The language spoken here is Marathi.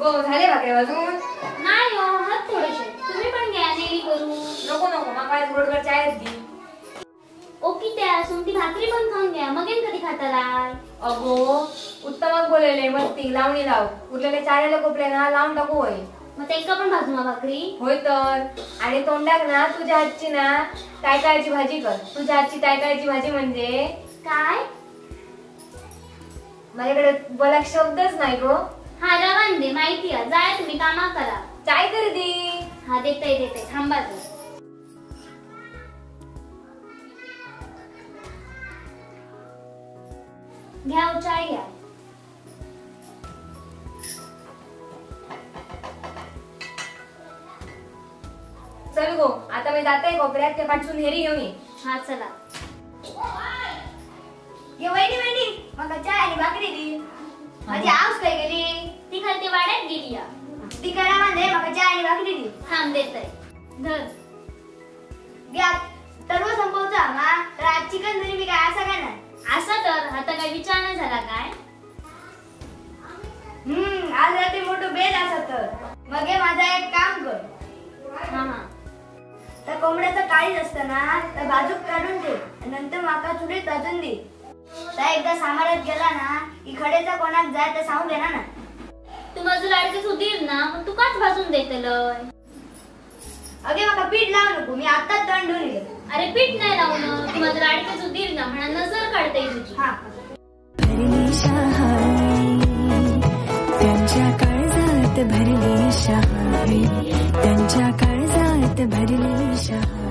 गो झाले भाकरे वाजून? नाही हो, हात थोडेसे. तुम्ही पण घ्या नेली करू. नको नको मला थोडं चायच दी. ओके त्या सुमती भाकरी पण खाऊन घ्या. मग कधी खातालाय? अगो उत्तमच बोलले मस्ती लावणी लाव. उरलेले चायला कोपरे ना लावून टाकू होय. मग त्यांका पण भाजू मा भाकरी? होय तर. आणि तोंडाक ना तुझ्या हातची ना टायकाळची भाजी कर. तुझ्या हातची टायकाळची भाजी म्हणजे काय? माझ्याकडे बोलाक शब्दच नाही गो. हा रवान दे माहिती आहे. जाय तुम्ही कामा करा. चाय कर दी. हा देते थांबा तू. घ्या हो, चाय घ्या. चल गो आता मी जाते कोपऱ्यात ते पाठवून हेरी घेऊन ये. हा चला. ये वहिनी मला चाय आणि भाकरी दी. माझी आऊस काय गेली? ती खालती वाड्यात गेली या. ती करा म्हणजे मला चाय आणि भाकरी दी. थांब देतय. धर घ्या. सर्व संपवचा मा तर आज चिकन तरी मी काय असं काय नाही. असं तर आता काय विचार नाही झाला काय? आज रात्री मोठं बेल असत तर मग हे माझा एक काम कर. हा तर कोंबड्याचं काळीज असतं ना तर बाजूक काढून ठेव. नंतर माका चुलीत भाजून दे. तर एकदा सामारात गेला ना की खडेचा कोणाक जाय तर सांगू देणार ना. तू माझं लाडके सुधीर ना मग तू काच भाजून देतलय. अगे माका पीठ लावू नको. मी आताच दंड घेऊन ये. अरे पीठ नाही लावून. तू माझं लाडके सुधीर ना म्हणा नजर काढते तुझी. हा त्यांच्या काळजात भरली शहाणी. त्यांच्या काळजात भरली शहाणी.